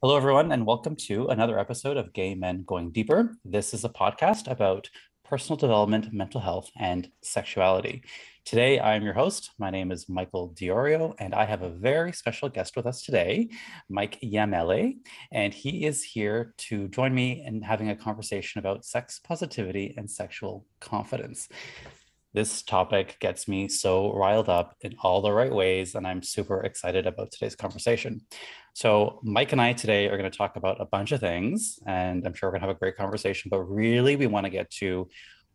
Hello, everyone, and welcome to another episode of Gay Men Going Deeper. This is a podcast about personal development, mental health, and sexuality. Today, I'm your host. My name is Michael DiIorio, and I have a very special guest with us today, Mike Iamele, and he is here to join me in having a conversation about sex positivity and sexual confidence. This topic gets me so riled up in all the right ways, and I'm super excited about today's conversation. So, Mike and I today are going to talk about a bunch of things, and I'm sure we're going to have a great conversation. But really, we want to get to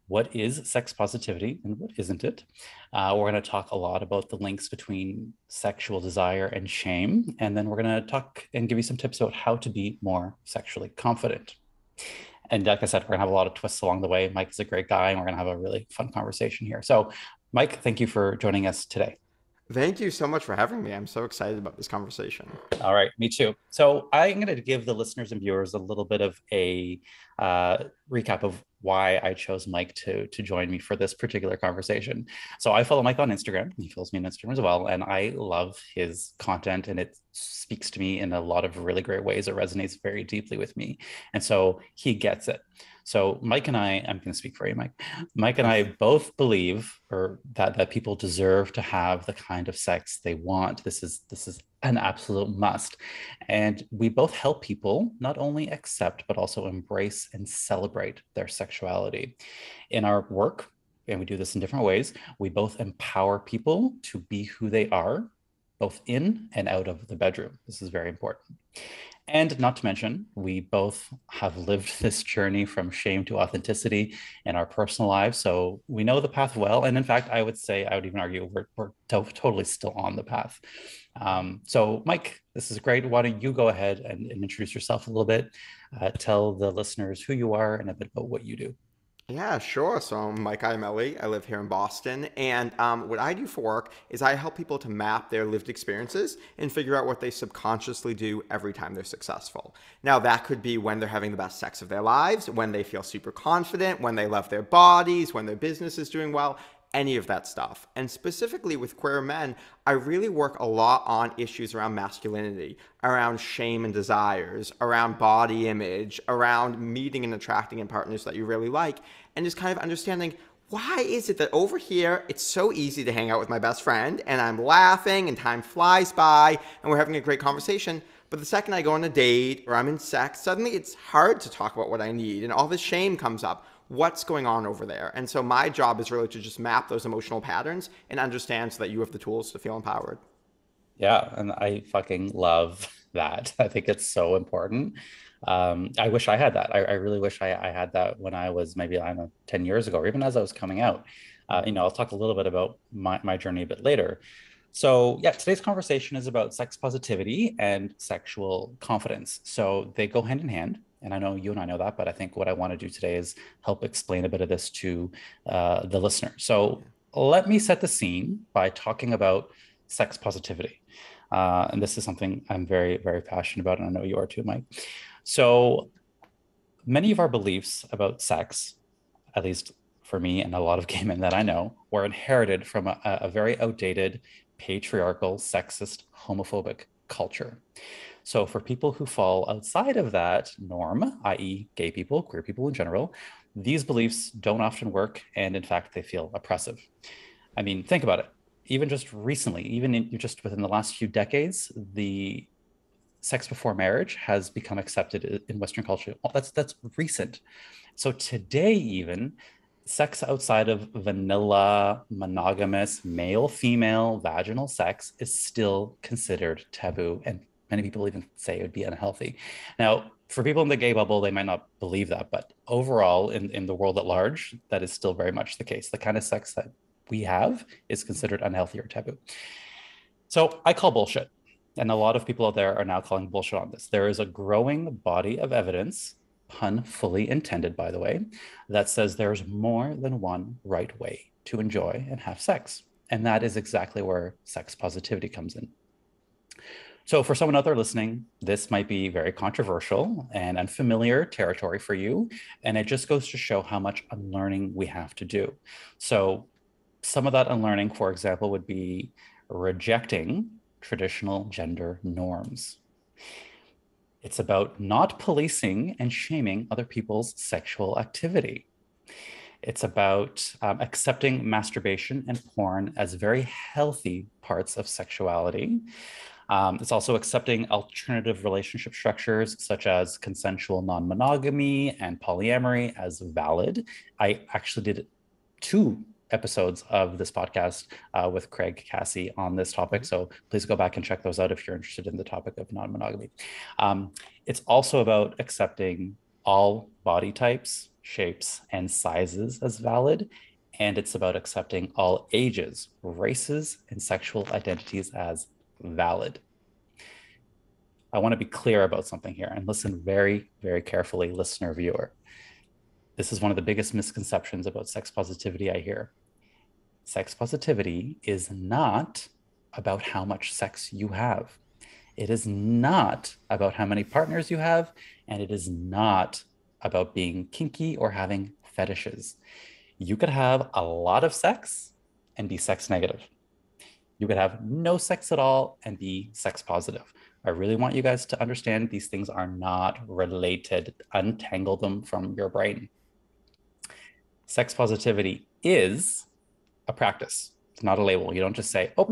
what is sex positivity and what isn't it. We're going to talk a lot about the links between sexual desire and shame. And then we're going to talk and give you some tips about how to be more sexually confident. And like I said, we're going to have a lot of twists along the way. Mike is a great guy, and we're going to have a really fun conversation here. So, Mike, thank you for joining us today. Thank you so much for having me. I'm so excited about this conversation. All right, me too. So I'm going to give the listeners and viewers a little bit of a recap of why I chose Mike to join me for this particular conversation. So I follow Mike on Instagram. He follows me on Instagram as well, and I love his content, and it speaks to me in a lot of really great ways. It resonates very deeply with me, and so he gets it. So Mike and I'm going to speak for you, Mike. Mike and I both believe or that people deserve to have the kind of sex they want. This is an absolute must. And we both help people not only accept, but also embrace and celebrate their sexuality. In our work, and we do this in different ways, we both empower people to be who they are, both in and out of the bedroom. This is very important. And not to mention, we both have lived this journey from shame to authenticity in our personal lives. So we know the path well. And in fact, I would even argue we're totally still on the path. So, Mike, this is great. Why don't you go ahead and introduce yourself a little bit? Tell the listeners who you are and a bit about what you do. Yeah, sure. So I'm Mike Iamele. I live here in Boston. And what I do for work is I help people to map their lived experiences and figure out what they subconsciously do every time they're successful. Now, that could be when they're having the best sex of their lives, when they feel super confident, when they love their bodies, when their business is doing well, any of that stuff. And specifically with queer men, I really work a lot on issues around masculinity, around shame and desires, around body image, around meeting and attracting in partners that you really like, and just kind of understanding why is it that over here it's so easy to hang out with my best friend and I'm laughing and time flies by and we're having a great conversation. But the second I go on a date or I'm in sex, suddenly it's hard to talk about what I need and all this shame comes up. What's going on over there? And so my job is really to just map those emotional patterns and understand so that you have the tools to feel empowered. Yeah, and I fucking love that. I think it's so important. I wish I had that. I really wish I had that when I was maybe, I don't know, 10 years ago, or even as I was coming out. I'll talk a little bit about my journey a bit later. So, yeah, today's conversation is about sex positivity and sexual confidence. So they go hand in hand. And I know you and I know that, but I think what I want to do today is help explain a bit of this to the listener. So let me set the scene by talking about sex positivity. And this is something I'm very, very passionate about. And I know you are too, Mike. So many of our beliefs about sex, at least for me and a lot of gay men that I know, were inherited from a very outdated, patriarchal, sexist, homophobic culture. So for people who fall outside of that norm, i.e., gay people, queer people in general, these beliefs don't often work. And in fact, they feel oppressive. I mean, think about it. Even just recently, just within the last few decades, the sex before marriage has become accepted in Western culture. Well, that's recent. So today, even sex outside of vanilla, monogamous, male female vaginal sex is still considered taboo. And many people even say it would be unhealthy. Now, for people in the gay bubble, they might not believe that, but overall, in the world at large, that is still very much the case. The kind of sex that we have is considered unhealthy or taboo. So I call bullshit. And a lot of people out there are now calling bullshit on this. There is a growing body of evidence, pun fully intended, by the way, that says there's more than one right way to enjoy and have sex. And that is exactly where sex positivity comes in. So, for someone out there listening, this might be very controversial and unfamiliar territory for you. And it just goes to show how much unlearning we have to do. So, some of that unlearning, for example, would be rejecting traditional gender norms. It's about not policing and shaming other people's sexual activity. It's about accepting masturbation and porn as very healthy parts of sexuality. It's also accepting alternative relationship structures such as consensual non-monogamy and polyamory as valid. I actually did 2 episodes of this podcast with Craig Cassie on this topic. So please go back and check those out if you're interested in the topic of non-monogamy. It's also about accepting all body types, shapes, and sizes as valid. And it's about accepting all ages, races, and sexual identities as valid. I want to be clear about something here and listen very, very carefully, listener, viewer. This is one of the biggest misconceptions about sex positivity I hear. Sex positivity is not about how much sex you have. It is not about how many partners you have, and it is not about being kinky or having fetishes. You could have a lot of sex and be sex negative. You could have no sex at all and be sex positive. I really want you guys to understand these things are not related. Untangle them from your brain. Sex positivity is a practice. It's not a label. You don't just say, oh,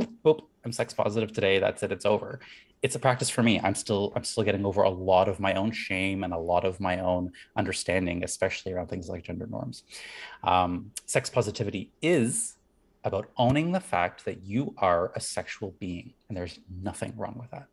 I'm sex positive today. That's it. It's over. It's a practice for me. I'm still getting over a lot of my own shame and a lot of my own understanding, especially around things like gender norms. Sex positivity is about owning the fact that you are a sexual being, and there's nothing wrong with that.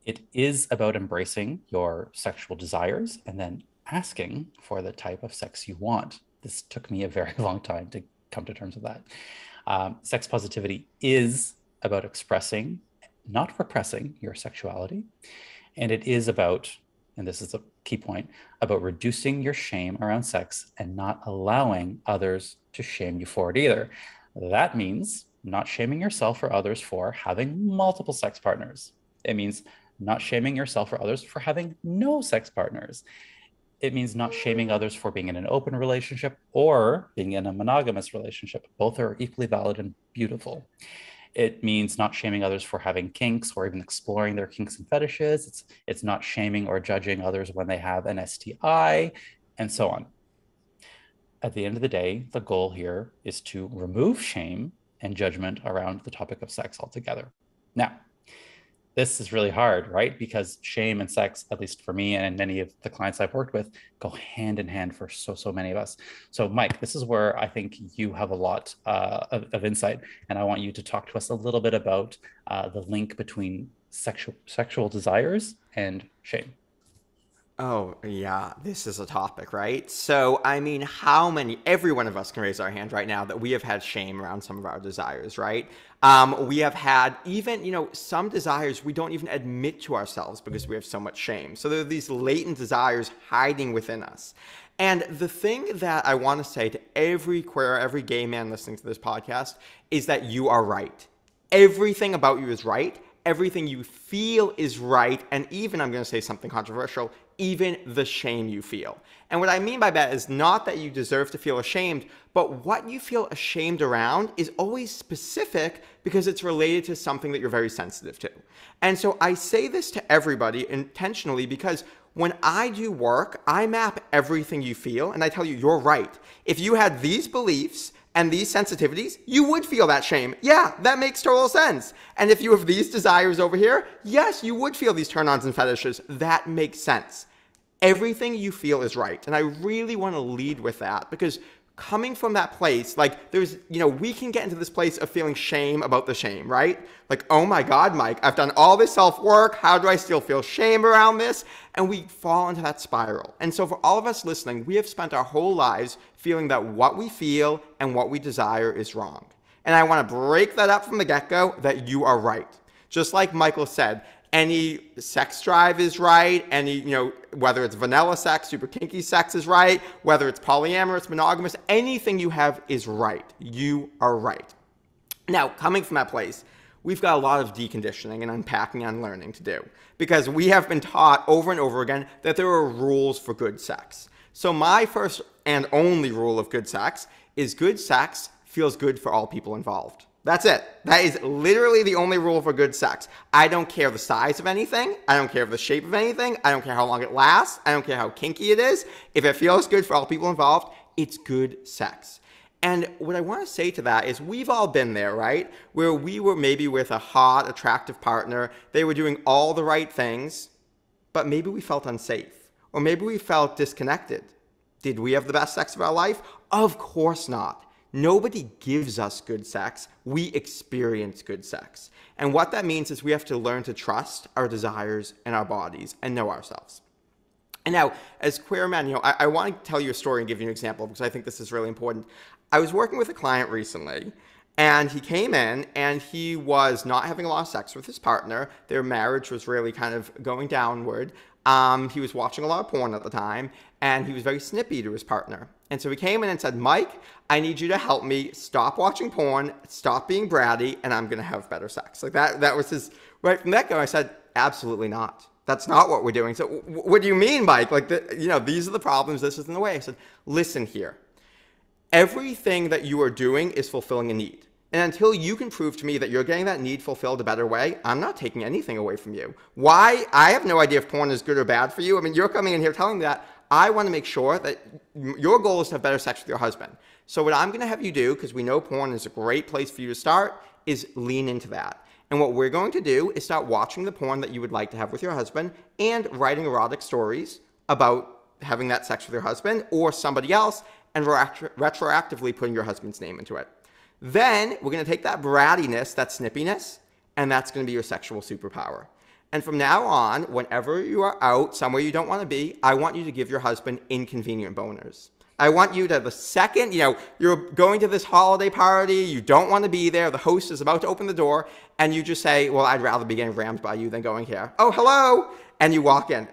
It is about embracing your sexual desires and then asking for the type of sex you want. This took me a very long time to come to terms with that. Sex positivity is about expressing, not repressing your sexuality. And it is about, and this is a key point, about reducing your shame around sex and not allowing others to shame you for it either. That means not shaming yourself or others for having multiple sex partners. It means not shaming yourself or others for having no sex partners. It means not shaming others for being in an open relationship or being in a monogamous relationship. Both are equally valid and beautiful. It means not shaming others for having kinks or even exploring their kinks and fetishes. It's not shaming or judging others when they have an STI, and so on. At the end of the day, the goal here is to remove shame and judgment around the topic of sex altogether. Now, this is really hard, right? Because shame and sex, at least for me and many of the clients I've worked with, go hand in hand for so many of us. So Mike, this is where I think you have a lot of insight. And I want you to talk to us a little bit about the link between sexual desires and shame. Oh, yeah, this is a topic, right? So, I mean, every one of us can raise our hand right now that we have had shame around some of our desires, right? We have had even, some desires we don't even admit to ourselves because we have so much shame. So there are these latent desires hiding within us. And the thing that I want to say to every queer, every gay man listening to this podcast is that you are right. Everything about you is right. Everything you feel is right. And even, I'm going to say something controversial, even the shame you feel. And what I mean by that is not that you deserve to feel ashamed, but what you feel ashamed around is always specific because it's related to something that you're very sensitive to. And so I say this to everybody intentionally because when I do work, I map everything you feel and I tell you, you're right. If you had these beliefs and these sensitivities, you would feel that shame. Yeah, that makes total sense. And if you have these desires over here, yes, you would feel these turn-ons and fetishes. That makes sense. Everything you feel is right. And I really want to lead with that because coming from that place, like we can get into this place of feeling shame about the shame, right? Like, oh my God, Mike, I've done all this self-work. How do I still feel shame around this? And we fall into that spiral. And so for all of us listening, we have spent our whole lives feeling that what we feel and what we desire is wrong. And I want to break that up from the get-go that you are right. Just like Michael said, any sex drive is right. Whether it's vanilla sex, super kinky sex is right. Whether it's polyamorous, monogamous, anything you have is right. You are right. Now, coming from that place, we've got a lot of deconditioning and unpacking and unlearning to do because we have been taught over and over again that there are rules for good sex. So my first and only rule of good sex is good sex feels good for all people involved. That's it. That is literally the only rule for good sex. I don't care the size of anything. I don't care the shape of anything. I don't care how long it lasts. I don't care how kinky it is. If it feels good for all people involved, it's good sex. And what I want to say to that is we've all been there, right? Where we were maybe with a hot, attractive partner. They were doing all the right things, but maybe we felt unsafe. Or maybe we felt disconnected. Did we have the best sex of our life? Of course not. Nobody gives us good sex. We experience good sex. And what that means is we have to learn to trust our desires and our bodies and know ourselves. And now, as queer men, I want to tell you a story and give you an example because I think this is really important. I was working with a client recently, and he came in, and he was not having a lot of sex with his partner. Their marriage was really kind of going downward. He was watching a lot of porn at the time, and he was very snippy to his partner. And so he came in and said, Mike, I need you to help me stop watching porn, stop being bratty, and I'm going to have better sex. Like that was his, right from that go. I said, absolutely not. That's not what we're doing. So what do you mean, Mike? Like, these are the problems. This isn't the way. I said, listen here. Everything that you are doing is fulfilling a need. And until you can prove to me that you're getting that need fulfilled a better way, I'm not taking anything away from you. Why? I have no idea if porn is good or bad for you. I mean, you're coming in here telling me that. I want to make sure that your goal is to have better sex with your husband. So what I'm going to have you do, because we know porn is a great place for you to start, is lean into that. And what we're going to do is start watching the porn that you would like to have with your husband and writing erotic stories about having that sex with your husband or somebody else and retroactively putting your husband's name into it. Then we're going to take that brattiness, that snippiness, and that's going to be your sexual superpower. And from now on, whenever you are out somewhere you don't want to be, I want you to give your husband inconvenient boners. I want you to, the second, you're going to this holiday party, you don't want to be there, the host is about to open the door, and you just say, well, I'd rather be getting rammed by you than going here. Oh, hello! And you walk in.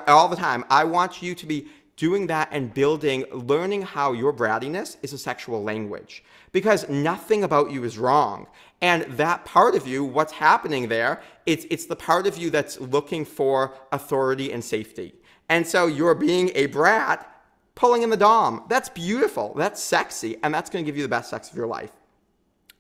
All the time. I want you to be doing that and learning how your brattiness is a sexual language. Because nothing about you is wrong. And that part of you, what's happening there, it's the part of you that's looking for authority and safety. And so you're being a brat, pulling in the dom. That's beautiful. That's sexy. And that's going to give you the best sex of your life.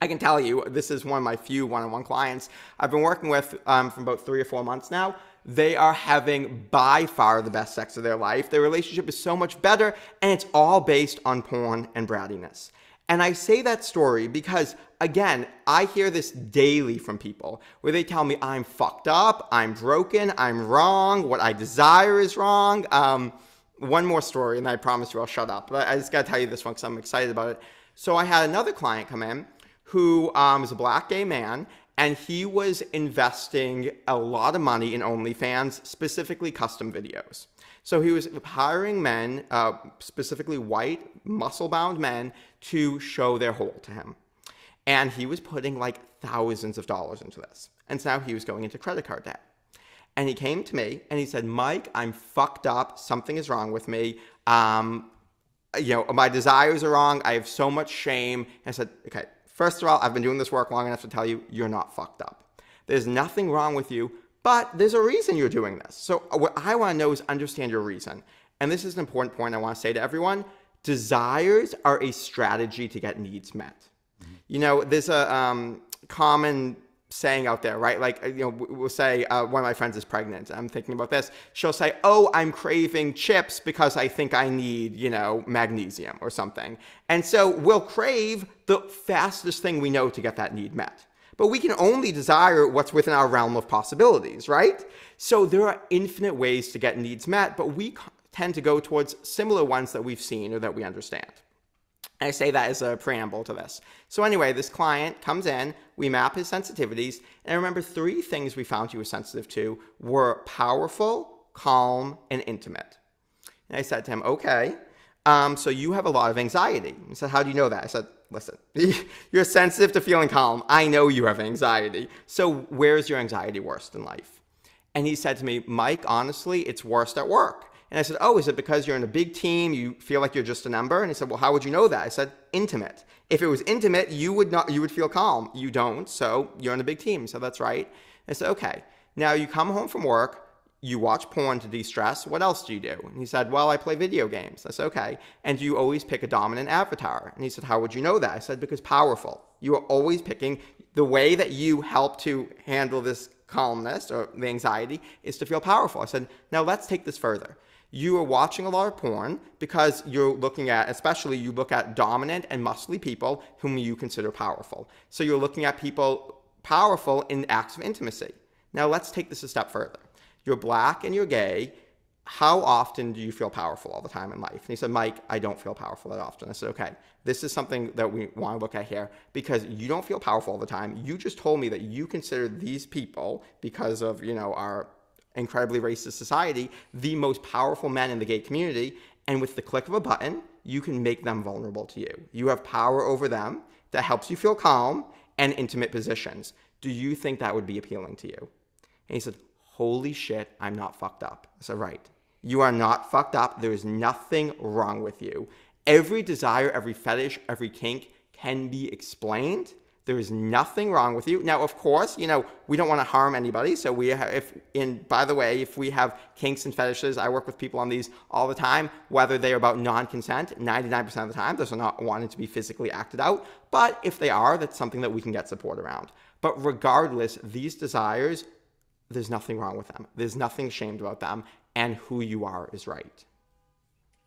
I can tell you, this is one of my few one-on-one clients I've been working with for about 3 or 4 months now. They are having by far the best sex of their life. Their relationship is so much better, and it's all based on porn and brattiness. And I say that story because, again, I hear this daily from people where they tell me I'm fucked up, I'm broken, I'm wrong, what I desire is wrong. One more story, and I promise you I'll shut up. But I just got to tell you this one because I'm excited about it. So I had another client come in who is a black gay man, and he was investing a lot of money in OnlyFans, specifically custom videos. So he was hiring men, specifically white, muscle-bound men, to show their hole to him. And he was putting like thousands of dollars into this. And so now he was going into credit card debt. And he came to me and he said, Mike, I'm fucked up. Something is wrong with me. My desires are wrong. I have so much shame. And I said, okay, first of all, I've been doing this work long enough to tell you, you're not fucked up. There's nothing wrong with you, but there's a reason you're doing this. So what I want to know is understand your reason. And this is an important point I want to say to everyone. Desires are a strategy to get needs met. There's a common saying out there, right? Like, we'll say one of my friends is pregnant. I'm thinking about this. She'll say, oh, I'm craving chips because I think I need, magnesium or something. And so we'll crave the fastest thing we know to get that need met. But we can only desire what's within our realm of possibilities, right? So there are infinite ways to get needs met, but we tend to go towards similar ones that we've seen or that we understand. I say that as a preamble to this. So anyway, this client comes in, we map his sensitivities, and I remember 3 things we found he was sensitive to were powerful, calm, and intimate. And I said to him, okay, so you have a lot of anxiety. He said, how do you know that? I said, listen, you're sensitive to feeling calm. I know you have anxiety. So where's your anxiety worst in life? And he said to me, Mike, honestly, it's worst at work. And I said, oh, is it because you're in a big team, you feel like you're just a number? And he said, well, how would you know that? I said, intimate. If it was intimate, you would feel calm. You don't, so you're in a big team. So that's right. I said, okay. Now you come home from work, you watch porn to de-stress. What else do you do? And he said, well, I play video games. I said, okay. And do you always pick a dominant avatar? And he said, how would you know that? I said, because powerful. You are always picking the way that you help to handle this calmness or the anxiety is to feel powerful. I said, now let's take this further. You are watching a lot of porn because you're looking at, especially you look at dominant and muscly people whom you consider powerful. So you're looking at people powerful in acts of intimacy. Now let's take this a step further. You're black and you're gay. How often do you feel powerful all the time in life? And he said, Mike, I don't feel powerful that often. I said, okay, this is something that we want to look at here because you don't feel powerful all the time. You just told me that you consider these people, because of, our incredibly racist society, the most powerful men in the gay community. And with the click of a button, you can make them vulnerable to you. You have power over them that helps you feel calm and intimate positions. Do you think that would be appealing to you? And he said, holy shit, I'm not fucked up. I said, right. You are not fucked up. There is nothing wrong with you. Every desire, every fetish, every kink can be explained. There is nothing wrong with you. Now, of course, we don't want to harm anybody. So by the way, if we have kinks and fetishes, I work with people on these all the time, whether they're about non-consent, 99% of the time, those are not wanting to be physically acted out. But if they are, that's something that we can get support around. But regardless, these desires, there's nothing wrong with them. There's nothing shamed about them. And who you are is right.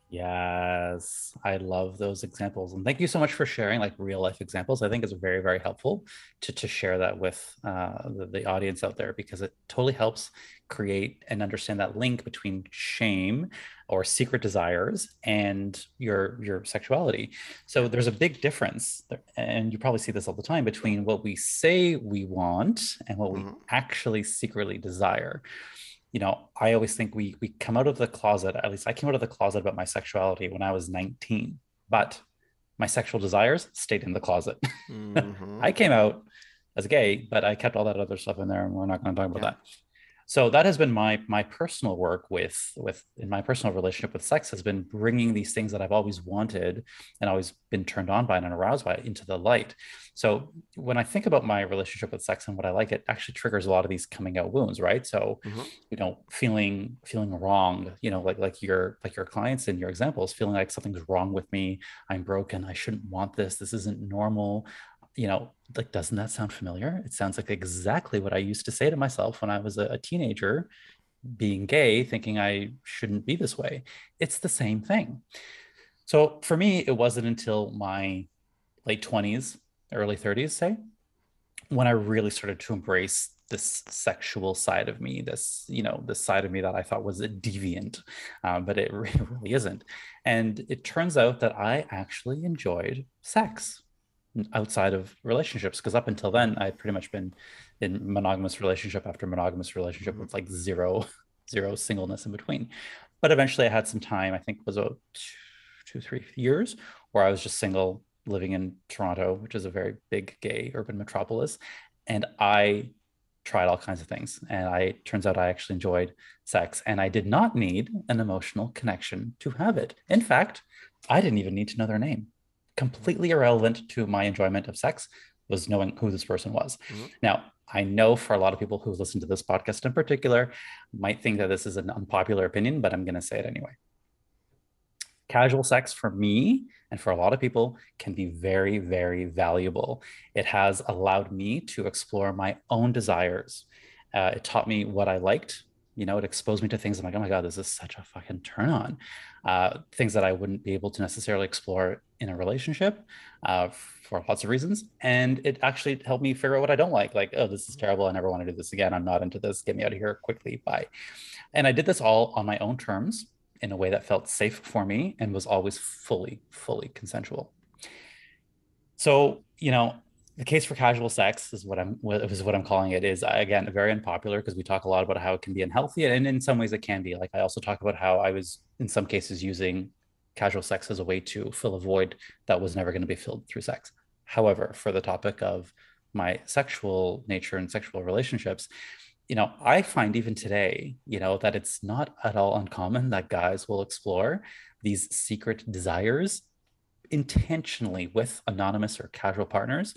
Yes, I love those examples. And thank you so much for sharing like real life examples. I think it's very, very helpful to share that with the audience out there because it totally helps create and understand that link between shame or secret desires and your sexuality. So there's a big difference, and you probably see this all the time, between what we say we want and what we actually secretly desire. I always think we come out of the closet, at least I came out of the closet about my sexuality when I was 19, but my sexual desires stayed in the closet. I came out as gay, but I kept all that other stuff in there, and we're not going to talk about that. So that has been my personal work with in my personal relationship with sex, has been bringing these things that I've always wanted and always been turned on by and aroused by into the light. So when I think about my relationship with sex and what I like, it actually triggers a lot of these coming out wounds, right? So feeling wrong, like your clients in your examples, feeling like something's wrong with me, I'm broken, I shouldn't want this, this isn't normal. Doesn't that sound familiar? It sounds like exactly what I used to say to myself when I was a teenager, being gay, thinking I shouldn't be this way. It's the same thing. So for me, it wasn't until my late 20s, early 30s, say, when I really started to embrace this sexual side of me, this side of me that I thought was a deviant, but it really isn't. And it turns out that I actually enjoyed sex outside of relationships, because up until then I'd pretty much been in monogamous relationship after monogamous relationship with like zero singleness in between. But eventually I had some time, I think it was about 2-3 years, where I was just single, living in Toronto, which is a very big gay urban metropolis, and I tried all kinds of things, and turns out I actually enjoyed sex, and I did not need an emotional connection to have it. In fact, I didn't even need to know their name. Completely irrelevant to my enjoyment of sex was knowing who this person was. Now, I know for a lot of people who listen to this podcast in particular might think that this is an unpopular opinion, but I'm going to say it anyway. Casual sex for me and for a lot of people can be very, very valuable. It has allowed me to explore my own desires. It taught me what I liked. It exposed me to things I'm like, oh my God, this is such a fucking turn on. Things that I wouldn't be able to necessarily explore in a relationship for lots of reasons. And it actually helped me figure out what I don't like. Like, oh, this is terrible. I never want to do this again. I'm not into this. Get me out of here quickly. Bye. And I did this all on my own terms in a way that felt safe for me and was always fully, fully consensual. So, the case for casual sex is what I'm calling it, is again very unpopular because we talk a lot about how it can be unhealthy, and in some ways it can be. Like, I also talk about how I was in some cases using casual sex as a way to fill a void that was never going to be filled through sex. However, for the topic of my sexual nature and sexual relationships, I find even today, that it's not at all uncommon that guys will explore these secret desires intentionally with anonymous or casual partners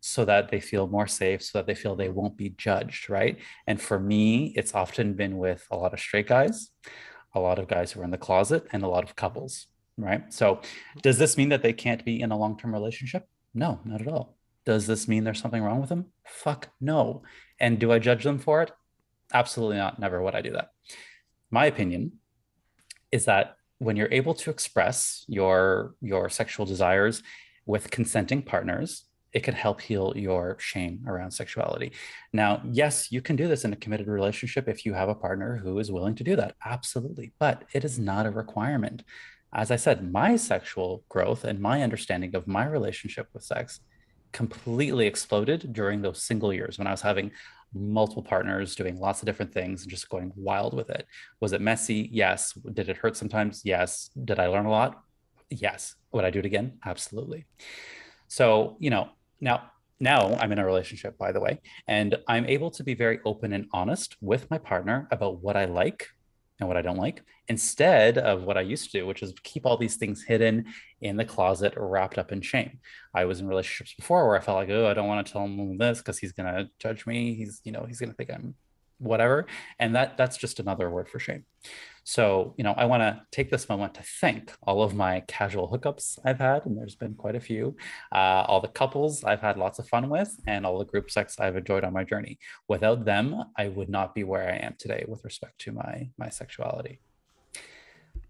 so that they feel more safe, so that they feel they won't be judged, right? And for me, it's often been with a lot of straight guys, a lot of guys who are in the closet, and a lot of couples, right? So, does this mean that they can't be in a long term relationship? No, not at all. Does this mean there's something wrong with them? Fuck no. And do I judge them for it? Absolutely not. Never would I do that. My opinion is that when you're able to express your sexual desires with consenting partners, it can help heal your shame around sexuality. Now, yes, you can do this in a committed relationship if you have a partner who is willing to do that. Absolutely. But it is not a requirement. As I said, my sexual growth and my understanding of my relationship with sex completely exploded during those single years when I was having multiple partners doing lots of different things and just going wild with it. Was it messy? Yes. Did it hurt sometimes? Yes. Did I learn a lot? Yes. Would I do it again? Absolutely. So, now now I'm in a relationship, by the way, and I'm able to be very open and honest with my partner about what I like and what I don't like, instead of what I used to do, which is keep all these things hidden in the closet or wrapped up in shame. I was in relationships before where I felt like, oh, I don't want to tell him this because he's gonna judge me. He's gonna think I'm whatever. And that's just another word for shame. So, I want to take this moment to thank all of my casual hookups I've had, and there's been quite a few, all the couples I've had lots of fun with, and all the group sex I've enjoyed on my journey. Without them, I would not be where I am today with respect to my sexuality.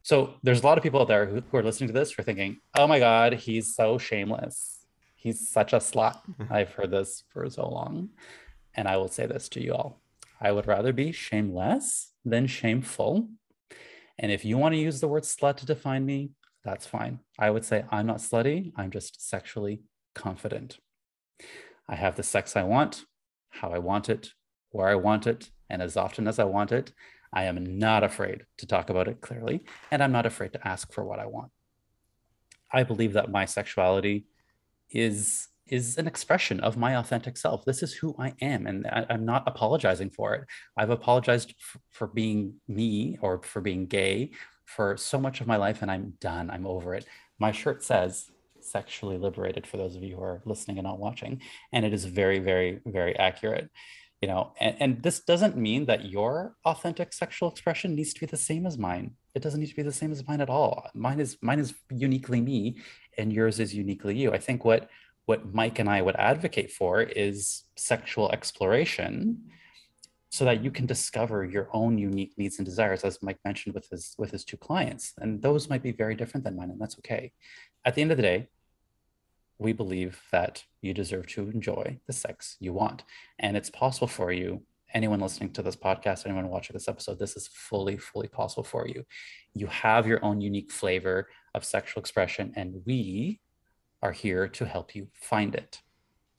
So there's a lot of people out there who are listening to this who are thinking, oh my God, he's so shameless. He's such a slut. I've heard this for so long. And I will say this to you all. I would rather be shameless than shameful. And if you want to use the word slut to define me, that's fine. I would say I'm not slutty. I'm just sexually confident. I have the sex I want, how I want it, where I want it, and as often as I want it. I am not afraid to talk about it clearly, and I'm not afraid to ask for what I want. I believe that my sexuality is an expression of my authentic self. This is who I am, and I'm not apologizing for it. I've apologized for being me or for being gay for so much of my life, and I'm done. I'm over it. My shirt says sexually liberated, for those of you who are listening and not watching, and it is very, very, very accurate. And this doesn't mean that your authentic sexual expression needs to be the same as mine. It doesn't need to be the same as mine at all. Mine is uniquely me, and yours is uniquely you. I think what Mike and I would advocate for is sexual exploration so that you can discover your own unique needs and desires, as Mike mentioned with his two clients. And those might be very different than mine, and that's okay. At the end of the day, we believe that you deserve to enjoy the sex you want. And it's possible for you. Anyone listening to this podcast, anyone watching this episode, this is fully, fully possible for you. You have your own unique flavor of sexual expression, and we are here to help you find it.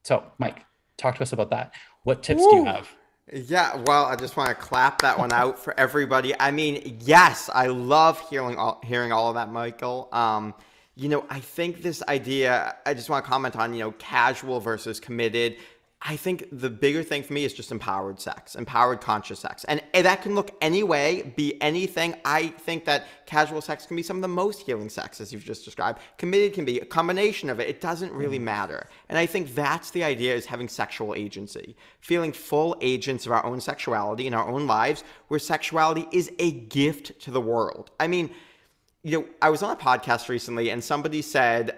So, Mike, talk to us about that. What tips do you Woo. have? Yeah, well, I just want to clap that one out for everybody. I mean, yes, I love hearing all of that, Michael. I think this idea, I just want to comment on, casual versus committed. I think the bigger thing for me is just empowered sex, empowered conscious sex. And that can look any way, be anything. I think that casual sex can be some of the most healing sex, as you've just described. Committed can be a combination of it. It doesn't really matter. And I think that's the idea, is having sexual agency, feeling full agents of our own sexuality in our own lives, where sexuality is a gift to the world. I mean, I was on a podcast recently and somebody said,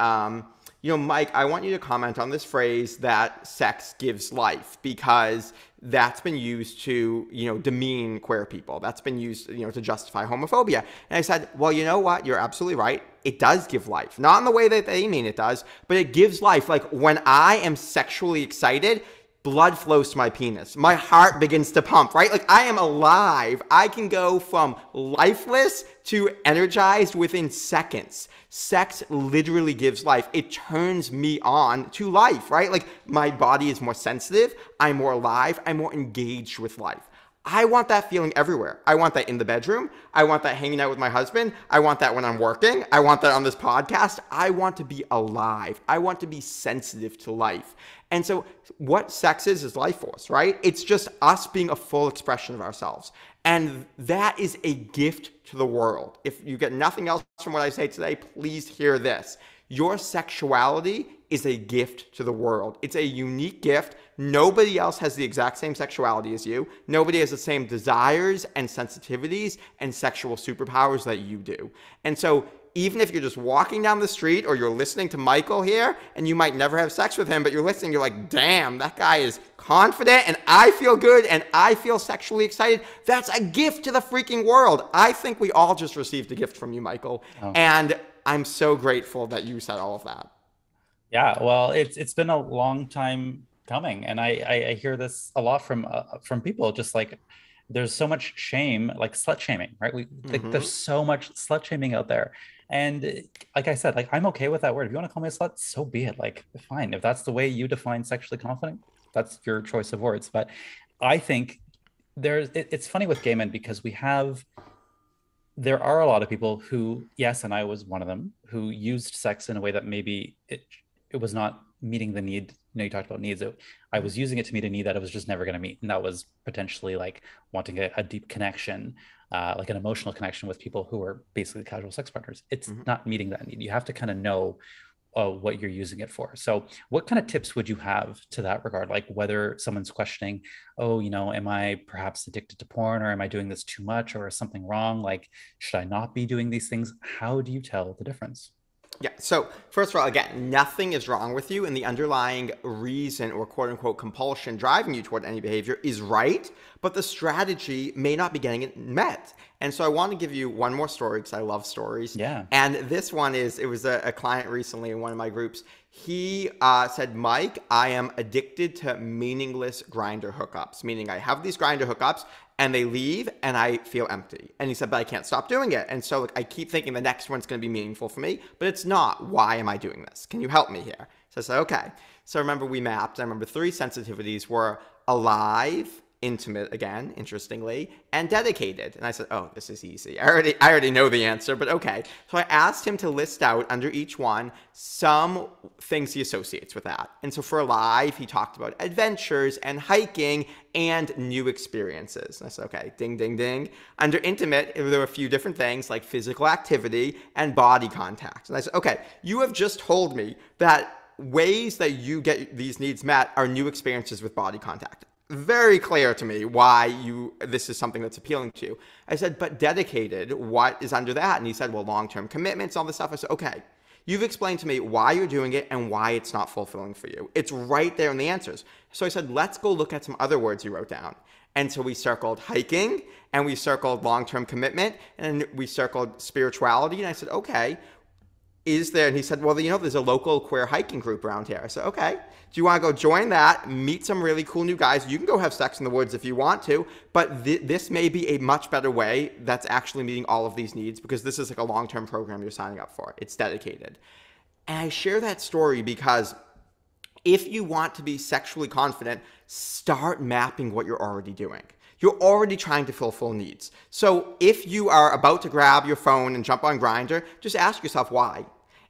Mike, I want you to comment on this phrase that sex gives life, because that's been used to, demean queer people. That's been used, to justify homophobia. And I said, well, you know what? You're absolutely right. It does give life. Not in the way that they mean it does, but it gives life. Like, when I am sexually excited, blood flows to my penis. My heart begins to pump, right? Like, I am alive. I can go from lifeless to energized within seconds. Sex literally gives life. It turns me on to life, right? Like, my body is more sensitive. I'm more alive. I'm more engaged with life. I want that feeling everywhere. I want that in the bedroom. I want that hanging out with my husband. I want that when I'm working. I want that on this podcast. I want to be alive. I want to be sensitive to life. And so what sex is life force, right? It's just us being a full expression of ourselves. And that is a gift to the world. If you get nothing else from what I say today, please hear this. Your sexuality is a gift to the world. It's a unique gift. Nobody else has the exact same sexuality as you. Nobody has the same desires and sensitivities and sexual superpowers that you do. And so even if you're just walking down the street or you're listening to Michael here and you might never have sex with him, but you're listening, you're like, damn, that guy is confident and I feel good and I feel sexually excited. That's a gift to the freaking world. I think we all just received a gift from you, Michael. Oh. And I'm so grateful that you said all of that. Yeah, well, it's been a long time coming, and I hear this a lot from people. Just like there's so much shame, like slut shaming, right? We like there's so much slut shaming out there, and like I said, like I'm okay with that word. If you want to call me a slut, so be it. Like fine, if that's the way you define sexually confident, that's your choice of words. But I think it's funny with gay men because there are a lot of people who, yes, and I was one of them, who used sex in a way that maybe it was not meeting the need. You know, you talked about needs. I was using it to meet a need that I was just never going to meet. And that was potentially like wanting a deep connection, like an emotional connection with people who are basically casual sex partners. It's not meeting that need. You have to kind of know what you're using it for. So what kind of tips would you have to that regard? Like whether someone's questioning, oh, you know, am I perhaps addicted to porn, or am I doing this too much, or is something wrong? Like, should I not be doing these things? How do you tell the difference? Yeah. So first of all, again, nothing is wrong with you, and the underlying reason or quote unquote compulsion driving you toward any behavior is right, but the strategy may not be getting it met. And so I want to give you one more story because I love stories. Yeah. And this one it was a client recently in one of my groups. He said, Mike, I am addicted to meaningless grinder hookups, meaning I have these grinder hookups and they leave and I feel empty. And he said, but I can't stop doing it. And so I keep thinking the next one's going to be meaningful for me, but it's not. Why am I doing this? Can you help me here? So I said, okay. So remember we mapped, I remember 3 sensitivities were alive, intimate again, interestingly, and dedicated. And I said, oh, this is easy. I already know the answer, but okay. So I asked him to list out under each one some things he associates with that. And so for alive, he talked about adventures and hiking and new experiences. And I said, okay, ding, ding, ding. Under intimate, there were a few different things like physical activity and body contact. And I said, okay, you have just told me that ways that you get these needs met are new experiences with body contact. Very clear to me why this is something that's appealing to you. I said, but dedicated, what is under that? And he said, well, long-term commitments, all this stuff. I said, okay, you've explained to me why you're doing it and why it's not fulfilling for you. It's right there in the answers. So I said, let's go look at some other words you wrote down. And so we circled hiking, and we circled long-term commitment, and we circled spirituality. And I said, okay, is there? And he said, well, you know, there's a local queer hiking group around here. I said, okay, do you want to go join that, meet some really cool new guys? You can go have sex in the woods if you want to, but this may be a much better way that's actually meeting all of these needs, because this is like a long-term program you're signing up for. It's dedicated. And I share that story because if you want to be sexually confident, start mapping what you're already doing. You're already trying to fulfill needs. So if you are about to grab your phone and jump on Grindr, just ask yourself why.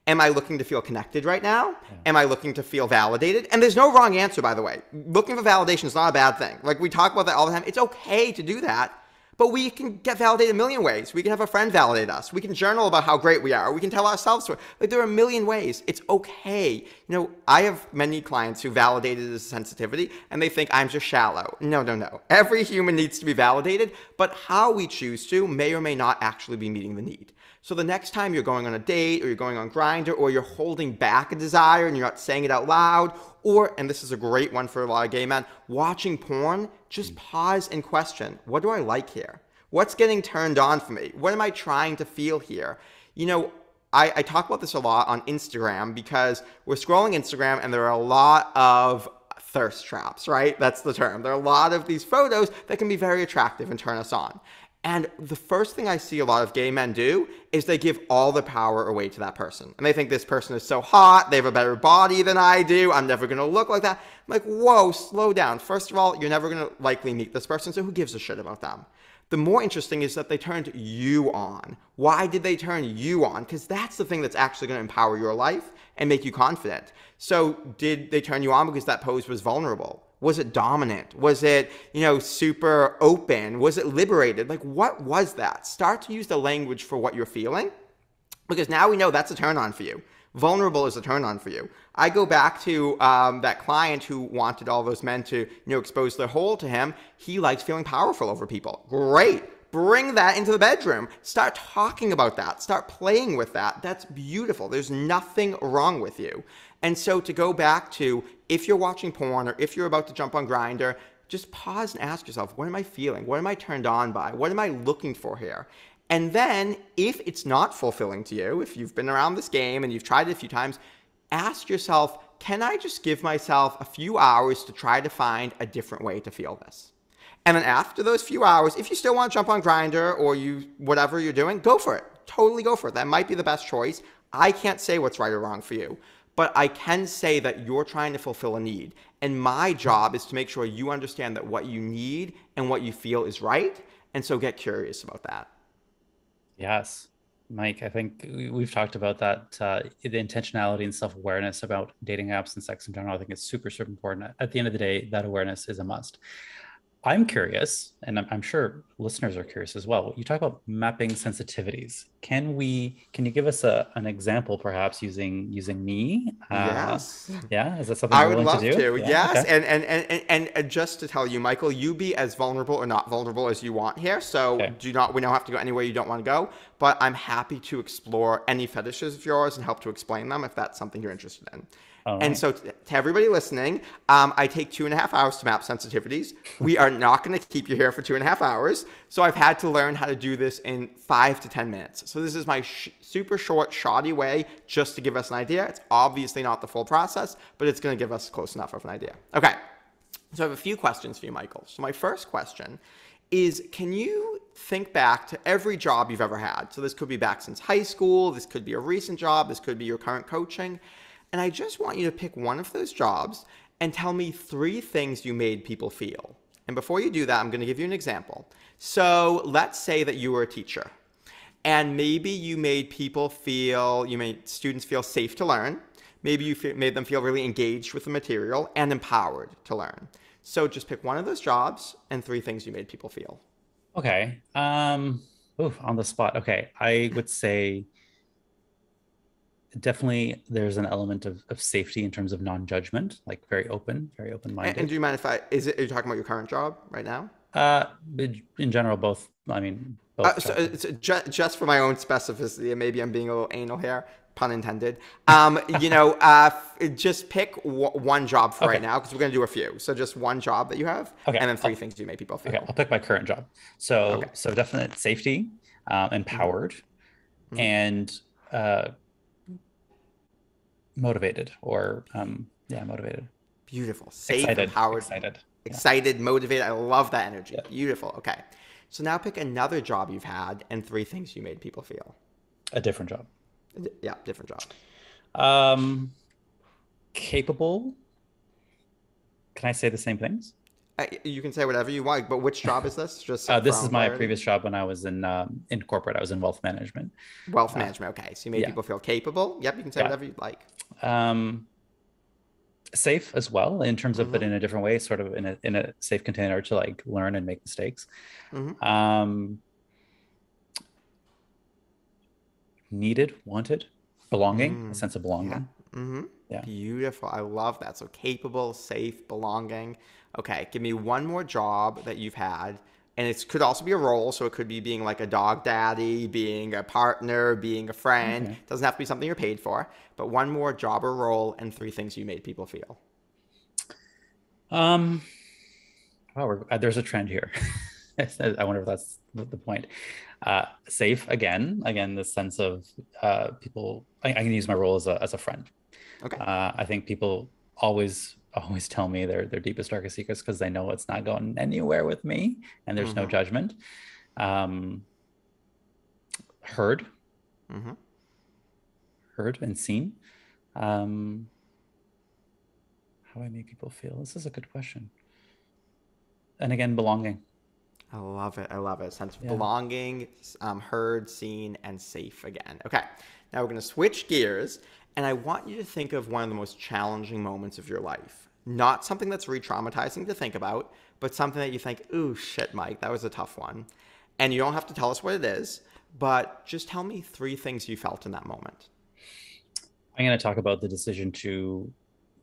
Am I looking to feel connected right now? Yeah. Am I looking to feel validated? And there's no wrong answer, by the way. Looking for validation is not a bad thing. Like we talk about that all the time. It's okay to do that. But we can get validated a million ways. We can have a friend validate us. We can journal about how great we are. We can tell ourselves stories. Like there are a million ways. It's okay. You know, I have many clients who validated as sensitivity and they think I'm just shallow. No, no, no. Every human needs to be validated, but how we choose to may or may not actually be meeting the need. So the next time you're going on a date or you're going on Grindr or you're holding back a desire and you're not saying it out loud, or, and this is a great one for a lot of gay men, watching porn, just pause and question, what do I like here? What's getting turned on for me? What am I trying to feel here? You know, I talk about this a lot on Instagram because we're scrolling Instagram and there are a lot of thirst traps, right? That's the term. There are a lot of these photos that can be very attractive and turn us on. And the first thing I see a lot of gay men do is they give all the power away to that person. And they think this person is so hot, they have a better body than I do, I'm never gonna look like that. I'm like, whoa, slow down. First of all, you're never gonna likely meet this person, so who gives a shit about them? The more interesting is that they turned you on. Why did they turn you on? Because that's the thing that's actually gonna empower your life and make you confident. So did they turn you on because that pose was vulnerable? Was it dominant? Was it, you know, super open? Was it liberated? Like, what was that? Start to use the language for what you're feeling, because now we know that's a turn on for you. Vulnerable is a turn on for you. I go back to that client who wanted all those men to, expose their whole to him. He likes feeling powerful over people. Great. Bring that into the bedroom. Start talking about that. Start playing with that. That's beautiful. There's nothing wrong with you. And so to go back to, if you're watching porn or if you're about to jump on Grindr, just pause and ask yourself, what am I feeling? What am I turned on by? What am I looking for here? And then if it's not fulfilling to you, if you've been around this game and you've tried it a few times, ask yourself, can I just give myself a few hours to try to find a different way to feel this? And then after those few hours, if you still want to jump on Grindr or whatever you're doing, go for it. Totally go for it. That might be the best choice. I can't say what's right or wrong for you, but I can say that you're trying to fulfill a need. And my job is to make sure you understand that what you need and what you feel is right. And so get curious about that. Yes. Mike, I think we've talked about that, the intentionality and self-awareness about dating apps and sex in general. I think it's super, super important. At the end of the day, that awareness is a must. I'm curious, and I'm sure listeners are curious as well. You talk about mapping sensitivities. Can you give us an example, perhaps using me? Yes. Yeah, is that something I you're would willing to love do? to. Yeah, Yes. okay. And just to tell you, Michael, you be as vulnerable or not vulnerable as you want here. So Okay. we don't have to go anywhere you don't want to go, but I'm happy to explore any fetishes of yours and help to explain them if that's something you're interested in. All And right. so to everybody listening, I take 2.5 hours to map sensitivities. We are not going to keep you here for 2.5 hours. So I've had to learn how to do this in 5 to 10 minutes. So this is my super short, shoddy way just to give us an idea. It's obviously not the full process, but it's going to give us close enough of an idea. Okay. So I have a few questions for you, Michael. So my first question is, can you think back to every job you've ever had? So this could be back since high school. This could be a recent job. This could be your current coaching. And I just want you to pick one of those jobs and tell me 3 things you made people feel. And before you do that, I'm going to give you an example. So let's say that you were a teacher and maybe you made students feel safe to learn. Maybe you made them feel really engaged with the material and empowered to learn. So just pick one of those jobs and 3 things you made people feel. Okay. On the spot. Okay. I would say definitely there's an element of safety in terms of non-judgment, like very open, very And open-minded. do you mind if are you talking about your current job right now? Uh, in general, both. I mean, both So jobs. it's just for my own specificity, and maybe I'm being a little anal here, pun intended. Just pick one job for right Okay. now because we're going to do a few. So just one job that you have, Okay. and then 3 things you make people Okay. feel. I'll pick my current job. So, Okay. so definite safety, hmm empowered, hmm and uh, motivated, or yeah, motivated, Beautiful. Safe, excited, empowered, excited. Yeah. excited, motivated. I love that energy. Yeah. Beautiful. Okay. So now pick another job you've had and 3 things you made people feel. A different job. Yeah, different job. Um, capable. Can I say the same things? You can say whatever you want, but which job is this? Just for This our is own my clarity. previous job when I was in corporate. I was in wealth management. Wealth Uh, management. Okay. So you made yeah, people feel capable. Yep. You can say yeah. whatever you'd like. Um, safe as well in terms of, but Mm-hmm. in a different way, sort of in a safe container to like learn and make mistakes. Mm-hmm. Um, needed, wanted, belonging, a Mm. sense of Yeah. belonging. Mm-hmm. Yeah. Beautiful. I love that. So capable, safe, belonging. Okay. Give me one more job that you've had. And it could also be a role. So it could be being like a dog daddy, being a partner, being a friend. Okay. Doesn't have to be something you're paid for. But one more job or role and 3 things you made people feel. Um, wow, there's a trend here. I wonder if that's the point. Safe again, this sense of people. I can use my role as a friend. Okay. I think people always tell me their deepest darkest secrets because they know it's not going anywhere with me, and there's no Mm-hmm. judgment. Um, heard, Mm-hmm. heard and seen. Um, how do I make people feel? This is a good question. And again, belonging. I love it. I love it. Sense of Yeah. belonging, heard, seen, and safe again. Okay. Now we're going to switch gears, and I want you to think of one of the most challenging moments of your life. Not something that's re-traumatizing to think about, but something that you think, ooh, shit, Mike, that was a tough one. And you don't have to tell us what it is, but just tell me 3 things you felt in that moment. I'm going to talk about the decision to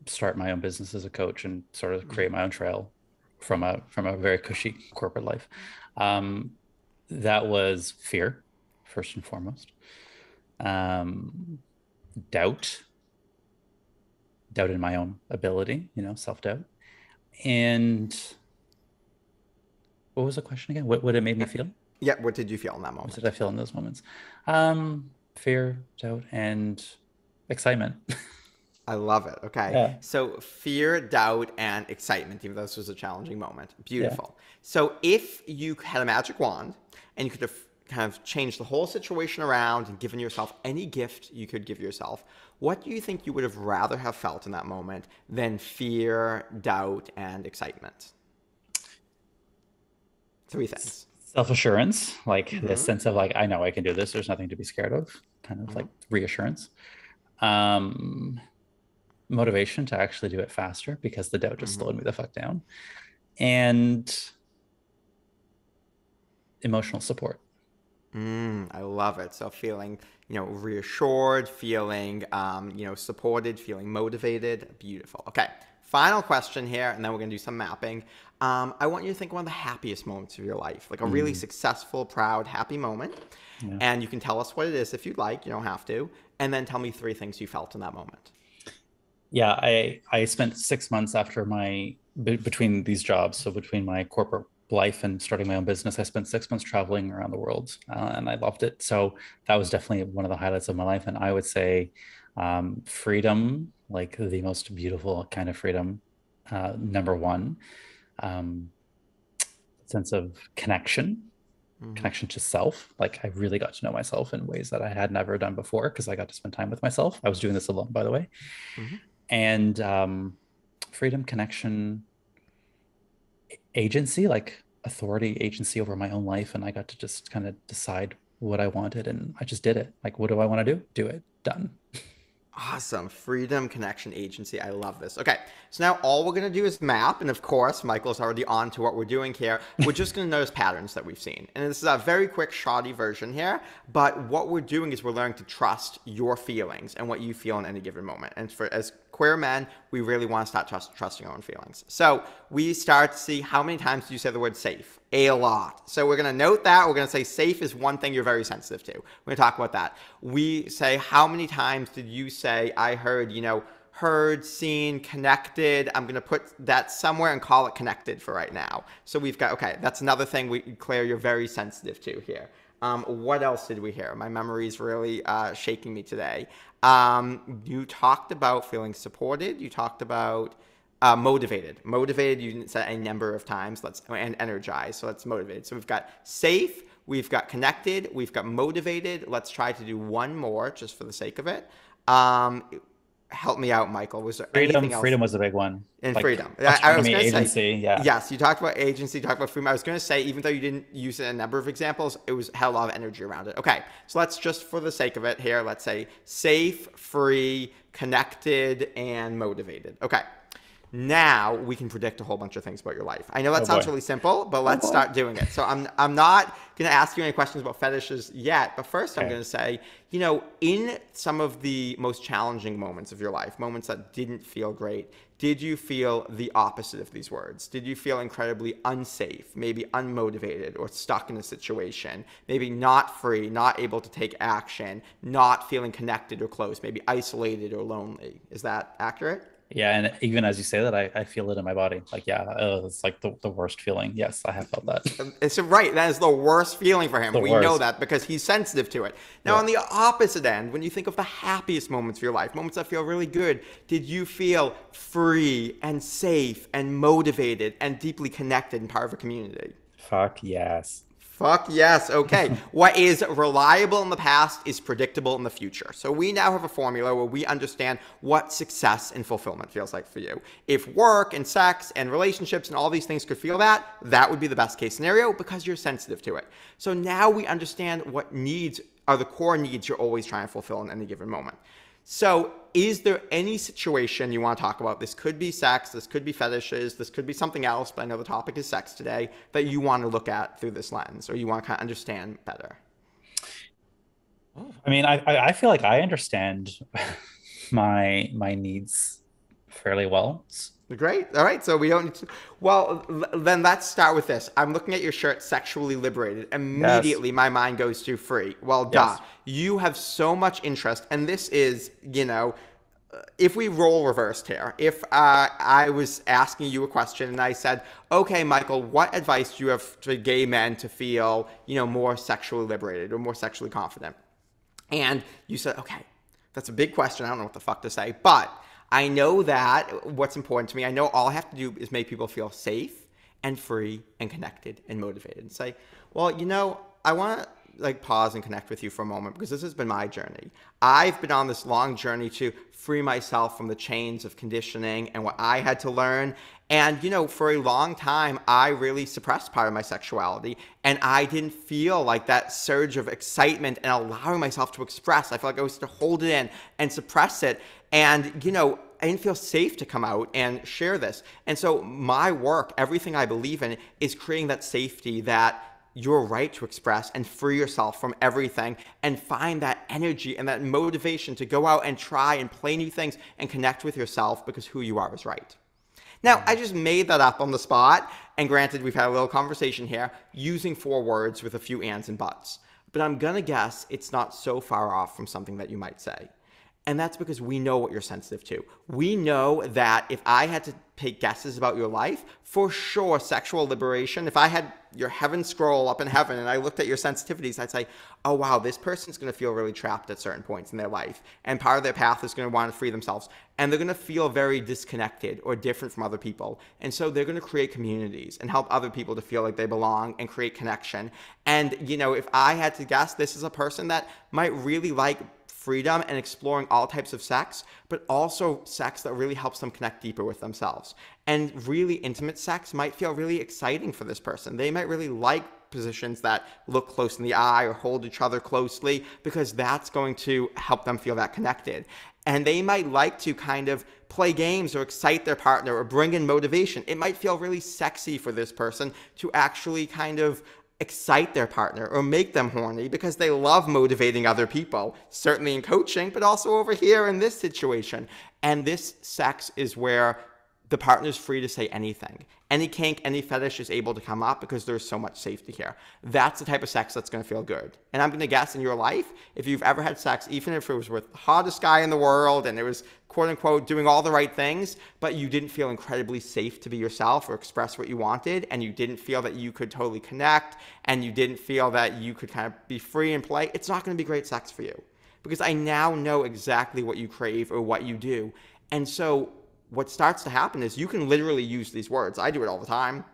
start my own business as a coach and sort of create my own trail from a very cushy corporate life. Um, that was fear, first and foremost. Um, doubt, doubt in my own ability, self doubt. And what was the question again? What it made me feel? Yeah, what did you feel in that What did I moment? feel in those moments? Fear, doubt, and excitement. I love it. Okay. Yeah, So fear, doubt, and excitement, even though this was a challenging moment. yeah. Beautiful. So if you had a magic wand and you could have kind of changed the whole situation around and given yourself any gift you could give yourself, what do you think you would have rather have felt in that moment than fear, doubt, and excitement? Three things. Self-assurance, like this Mm-hmm. sense of like, I know I can do this. There's nothing to be scared of, kind of Mm-hmm. like reassurance. Um, Motivation to actually do it faster because the doubt just Mm-hmm. slowed me the fuck down. And emotional support. I love it. So feeling, reassured, feeling, supported, feeling motivated. Beautiful. Okay. Final question here, and then we're going to do some mapping. I want you to think of one of the happiest moments of your life, like a really Mm, successful, proud, happy moment. yeah. And you can tell us what it is if you'd like. You don't have to. And then tell me three things you felt in that moment. Yeah, I spent 6 months after between these jobs, so between my corporate life and starting my own business, I spent 6 months traveling around the world, and I loved it. So that was definitely one of the highlights of my life. And I would say freedom, like the most beautiful kind of freedom, number one. Um, Sense of Mm-hmm. connection to self. Like I really got to know myself in ways that I had never done before because I got to spend time with myself. I was doing this alone, by the way. Mm-hmm. And freedom, connection, agency, like authority, agency over my own life. And I got to just kind of decide what I wanted. And I just did it. Like, what do I want to do? Do it. Done. Awesome. Freedom Connection Agency. I love this. Okay. So now all we're going to do is map. And of course, Michael's already on to what we're doing here. We're just going to notice patterns that we've seen. And this is a very quick, shoddy version here. But what we're doing is we're learning to trust your feelings and what you feel in any given moment. And as queer men, we really want to start trusting our own feelings. So we start to see how many times do you say the word safe? A lot. So we're going to note that. We're going to say safe is one thing you're very sensitive to. We're going to talk about that. We say, how many times did you say, I heard, heard, seen, connected? I'm going to put that somewhere and call it connected for right now. So we've got, okay, that's another thing, Claire, you're very sensitive to here. What else did we hear? My memory's really shaking me today. You talked about feeling supported. You talked about motivated. Motivated, you didn't say a number of times. And energized. So that's motivated. So we've got safe, we've got connected, we've got motivated. Let's try to do one more just for the sake of it. Help me out, Michael. Was there anything else? Freedom was a big one. And Like freedom. I was autonomy, going to say, agency. Yeah. yes, you talked about agency, you talked about freedom. I was going to say, even though you didn't use it in a number of examples, had a lot of energy around it. Okay, so let's just, for the sake of it here, let's say safe, free, connected, and motivated. Okay. Now we can predict a whole bunch of things about your life. I know that Oh sounds boy. really simple, but Oh let's boy. start doing it. So I'm not going to ask you any questions about fetishes yet, but first I'm Okay. going to say, in some of the most challenging moments of your life, moments that didn't feel great, did you feel the opposite of these words? Did you feel incredibly unsafe, maybe unmotivated or stuck in a situation, maybe not free, not able to take action, not feeling connected or close, maybe isolated or lonely? Is that accurate? Yeah, and even as you say that, I feel it in my body. Like, yeah, it's like the worst feeling. Yes, I have felt that. It's right. That is the worst feeling for It's him. the We know worst. that because he's sensitive to it. Now, Yeah. on the opposite end, when you think of the happiest moments of your life, moments that feel really good, did you feel free and safe and motivated and deeply connected and part of a community? Fuck yes. Fuck yes. Okay. What is reliable in the past is predictable in the future. So we now have a formula where we understand what success and fulfillment feels like for you. If work and sex and relationships and all these things could feel that, that would be the best case scenario because you're sensitive to it. So now we understand what needs are the core needs you're always trying to fulfill in any given moment. So, is there any situation you want to talk about? This could be sex, this could be fetishes, this could be something else, but I know the topic is sex today, that you want to look at through this lens or you want to kind of understand better? I mean, I feel like I understand my needs fairly well. Great. All right. So we don't need to. Well, then let's start with this. I'm looking at your shirt, sexually liberated. Yes. Immediately, my mind goes to free. Well, duh. Yes. You have so much interest. And this is, if we role reversed here, if I was asking you a question and I said, okay, Michael, what advice do you have to gay men to feel, more sexually liberated or more sexually confident? And you said, okay, that's a big question. I don't know what the fuck to say. But I know that what's important to me, I know all I have to do is make people feel safe and free and connected and motivated. And say, well, I want to pause and connect with you for a moment because this has been my journey. I've been on this long journey to free myself from the chains of conditioning and what I had to learn. And, for a long time, I really suppressed part of my sexuality. And I didn't feel like that surge of excitement and allowing myself to express. I felt like I was to hold it in and suppress it. And, I didn't feel safe to come out and share this. And so my work, everything I believe in, is creating that safety, that your right to express and free yourself from everything and find that energy and that motivation to go out and try and play new things and connect with yourself because who you are is right. Now, I just made that up on the spot, and granted, we've had a little conversation here using 4 words with a few ands and buts, but I'm gonna guess it's not so far off from something that you might say. And that's because we know what you're sensitive to. We know that if I had to take guesses about your life, for sure, sexual liberation, if I had your heaven scroll up in heaven and I looked at your sensitivities, I'd say, oh, wow, this person's going to feel really trapped at certain points in their life. And part of their path is going to want to free themselves. And they're going to feel very disconnected or different from other people. And so they're going to create communities and help other people to feel like they belong and create connection. And, if I had to guess, this is a person that might really like freedom and exploring all types of sex, but also sex that really helps them connect deeper with themselves. And really intimate sex might feel really exciting for this person. They might really like positions that look close in the eye or hold each other closely because that's going to help them feel that connected. And they might like to kind of play games or excite their partner or bring in motivation. It might feel really sexy for this person to actually kind of excite their partner or make them horny because they love motivating other people, certainly in coaching, but also over here in this situation. And this sex is where the partner's free to say anything. Any kink, any fetish is able to come up because there's so much safety here. That's the type of sex that's going to feel good. And I'm going to guess in your life, if you've ever had sex, even if it was with the hottest guy in the world and it was quote unquote doing all the right things, but you didn't feel incredibly safe to be yourself or express what you wanted, and you didn't feel that you could totally connect, and you didn't feel that you could kind of be free and play, it's not going to be great sex for you. Because I now know exactly what you crave or what you do. And so what starts to happen is you can literally use these words. I do it all the time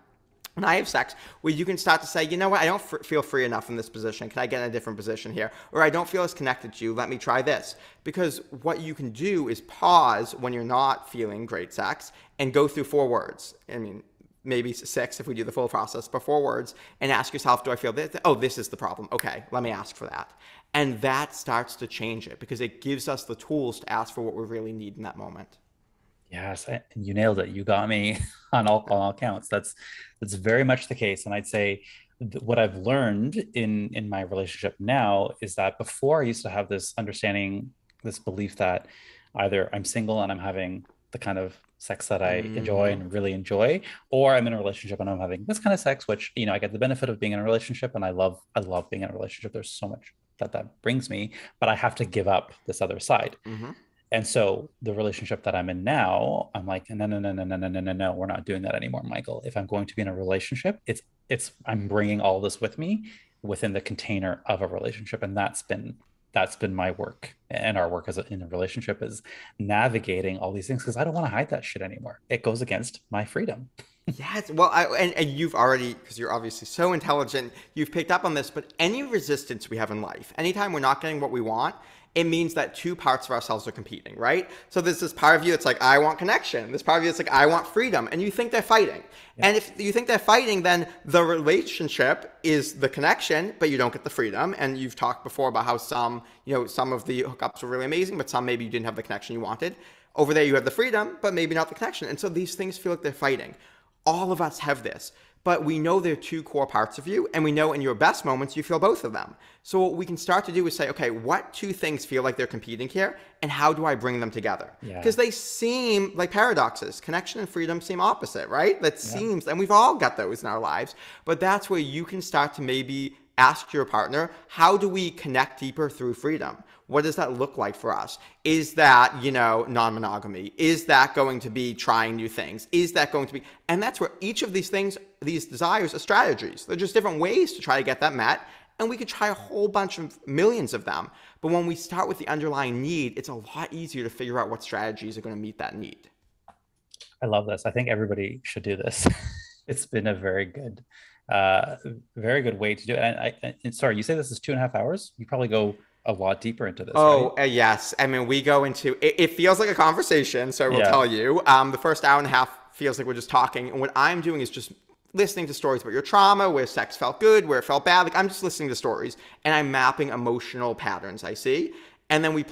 when I have sex, where you can start to say, you know what, I don't feel free enough in this position. Can I get in a different position here? Or I don't feel as connected to you. Let me try this. Because what you can do is pause when you're not feeling great sex and go through 4 words. I mean, maybe 6 if we do the full process, but 4 words, and ask yourself, do I feel this? Oh, this is the problem. Okay, let me ask for that. And that starts to change it because it gives us the tools to ask for what we really need in that moment. Yes, you nailed it. You got me on all counts. That's very much the case. And I'd say what I've learned in my relationship now is that before I used to have this understanding, this belief that either I'm single and I'm having the kind of sex that I enjoy Mm, and really enjoy, or I'm in a relationship and I'm having this kind of sex, which I get the benefit of being in a relationship, and I love being in a relationship. There's so much that brings me, but I have to give up this other side. mm-hmm. And so the relationship that I'm in now, I'm like, no, no, no, no, no, no, no, no, no, we're not doing that anymore, Michael. If I'm going to be in a relationship, I'm bringing all this with me within the container of a relationship, and that's been my work and our work in a relationship is navigating all these things because I don't want to hide that shit anymore. It goes against my freedom. Yes, well, and you've already, because you're obviously so intelligent, you've picked up on this, but any resistance we have in life, anytime we're not getting what we want, it means that 2 parts of ourselves are competing, right? So there's this part of you that's like, I want connection. This part of you that's like, I want freedom. And you think they're fighting. Yeah. And if you think they're fighting, then the relationship is the connection, but you don't get the freedom. And you've talked before about how some of the hookups were really amazing, but some maybe you didn't have the connection you wanted. Over there, you have the freedom, but maybe not the connection. And so these things feel like they're fighting. All of us have this. But we know they're two core parts of you, and we know in your best moments you feel both of them. So what we can start to do is say, okay, what two things feel like they're competing here, and how do I bring them together? Yeah. Because they seem like paradoxes. Connection and freedom seem opposite, right? That Yeah. seems, and we've all got those in our lives, but that's where you can start to maybe ask your partner, how do we connect deeper through freedom? What does that look like for us? Is that, non-monogamy? Is that going to be trying new things? Is that going to be, and that's where each of these things, these desires are strategies. They're just different ways to try to get that met. And we could try a whole bunch of millions of them. But when we start with the underlying need, it's a lot easier to figure out what strategies are going to meet that need. I love this. I think everybody should do this. It's been a uh, very good way to do it. And sorry, you say this is 2.5 hours? You probably go a lot deeper into this, right? Oh, yes. I mean, we go into it, it feels like a conversation. So I will Yeah. tell you, the first hour and a half feels like we're just talking. And what I'm doing is just listening to stories about your trauma, where sex felt good, where it felt bad. Like I'm just listening to stories and I'm mapping emotional patterns I see. And then we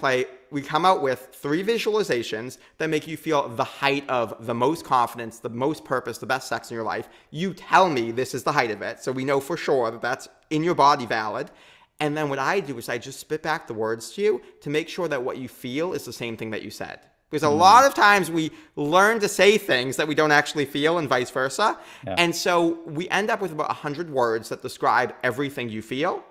come out with 3 visualizations that make you feel the height of the most confidence, the most purpose, the best sex in your life. You tell me this is the height of it. So we know for sure that that's in your body valid. And then what I do is I just spit back the words to you to make sure that what you feel is the same thing that you said. Because a Mm, lot of times we learn to say things that we don't actually feel and vice versa. yeah. And so we end up with about 100 words that describe everything you feel.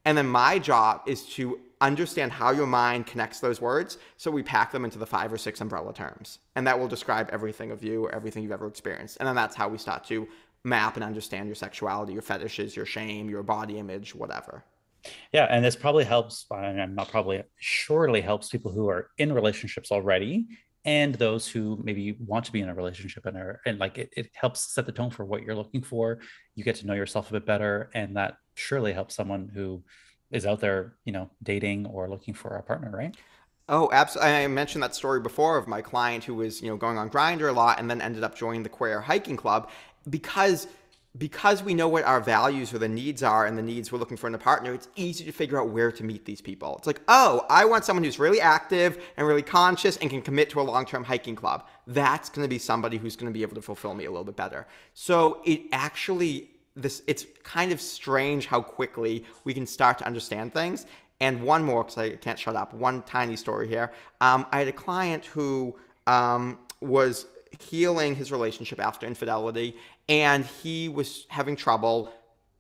And then my job is to understand how your mind connects those words. So we pack them into the 5 or 6 umbrella terms. And that will describe everything of you, everything you've ever experienced. And then that's how we start to map and understand your sexuality, your fetishes, your shame, your body image, whatever. Yeah, and this probably helps, and I'm not probably, surely helps people who are in relationships already and those who maybe want to be in a relationship and like it helps set the tone for what you're looking for. You get to know yourself a bit better, and that surely helps someone who is out there, dating or looking for a partner, right? Oh, absolutely. I mentioned that story before of my client who was, going on Grindr a lot and then ended up joining the queer hiking club because because we know what our values or the needs are and the needs we're looking for in a partner, it's easy to figure out where to meet these people. It's like, oh, I want someone who's really active and really conscious and can commit to a long-term hiking club. That's going to be somebody who's going to be able to fulfill me a little bit better. So it actually, it's kind of strange how quickly we can start to understand things. And one more, because I can't shut up, one tiny story here. I had a client who was healing his relationship after infidelity, and he was having trouble.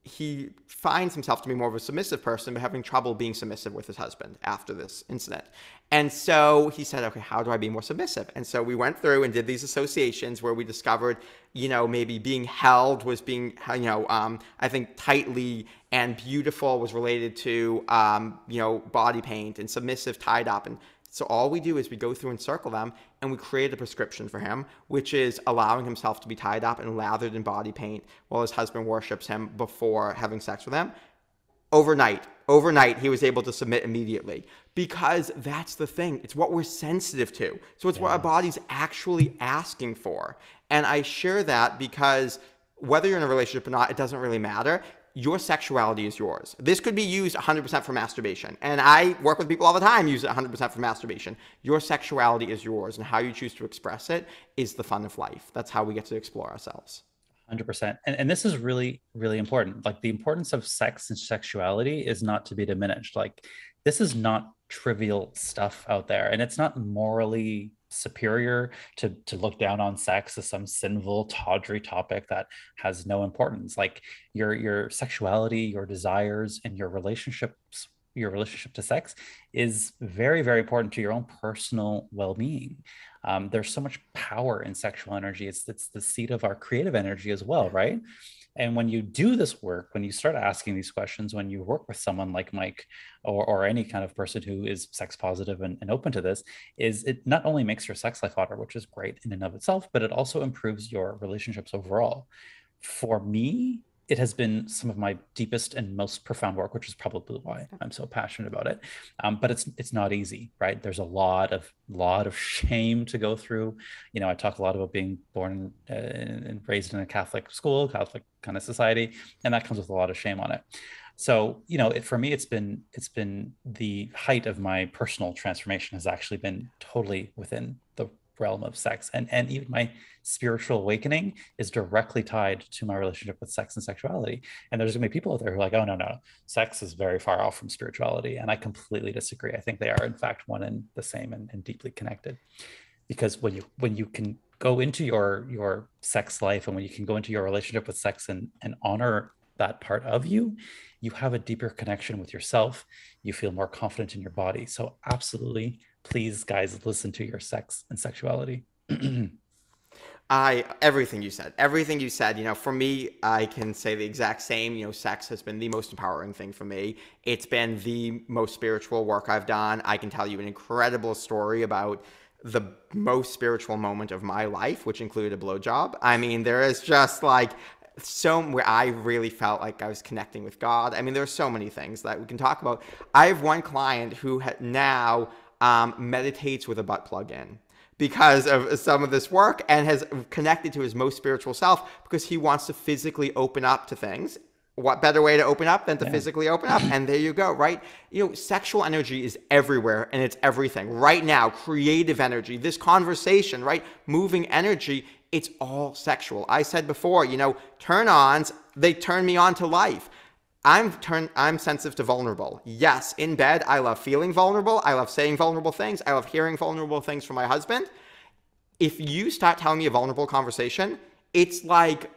He finds himself to be more of a submissive person, but having trouble being submissive with his husband after this incident. And so he said, okay, how do I be more submissive? And so we went through and did these associations where we discovered, maybe being held was being, I think tightly and beautiful was related to, body paint, and submissive tied up. And so all we do is we go through and circle them, and we create a prescription for him, which is allowing himself to be tied up and lathered in body paint while his husband worships him before having sex with him. Overnight, he was able to submit immediately, because that's the thing. It's what we're sensitive to. So it's what our Yes. body's actually asking for. And I share that because whether you're in a relationship or not, it doesn't really matter. Your sexuality is yours. This could be used 100% for masturbation. And I work with people all the time use it 100% for masturbation. Your sexuality is yours, and how you choose to express it is the fun of life. That's how we get to explore ourselves. 100%. And this is really, really important. Like the importance of sex and sexuality is not to be diminished. Like this is not trivial stuff out there. And it's not morally superior to look down on sex as some sinful, tawdry topic that has no importance. Like your sexuality, your desires, and your relationship to sex is very, very important to your own personal well-being. There's so much power in sexual energy. It's the seat of our creative energy as well, Yeah. right? And when you do this work, when you start asking these questions, when you work with someone like Mike or any kind of person who is sex positive and open to this, is it not only makes your sex life hotter, which is great in and of itself, but it also improves your relationships overall. For me, it has been some of my deepest and most profound work, which is probably why I'm so passionate about it. But it's not easy, right? There's a lot of shame to go through. I talk a lot about being born and raised in a Catholic school, Catholic kind of society, and that comes with a lot of shame on it. So, for me, it's been the height of my personal transformation has actually been totally within the realm of sex. And even my spiritual awakening is directly tied to my relationship with sex and sexuality. And there's gonna be people out there who are like, oh no, sex is very far off from spirituality. And I completely disagree. I think they are in fact one and the same, and deeply connected. Because when you can go into your sex life, and when you can go into your relationship with sex and honor that part of you, you have a deeper connection with yourself. You feel more confident in your body. So absolutely, please, guys, listen to your sex and sexuality. Everything you said, for me, I can say the exact same. Sex has been the most empowering thing for me. It's been the most spiritual work I've done. I can tell you an incredible story about the most spiritual moment of my life, which included a blowjob. I mean, there is just like where I really felt like I was connecting with God. I mean, there are so many things that we can talk about. I have one client who now meditates with a butt plug in because of some of this work, and has connected to his most spiritual self because he wants to physically open up to things. What better way to open up than to physically open up? And there you go, right? Sexual energy is everywhere, and it's everything. Right now, creative energy, this conversation, right? Moving energy, it's all sexual. I said before, turn-ons, they turn me on to life. I'm sensitive to vulnerable. Yes, in bed, I love feeling vulnerable. I love saying vulnerable things. I love hearing vulnerable things from my husband. If you start telling me a vulnerable conversation, it's like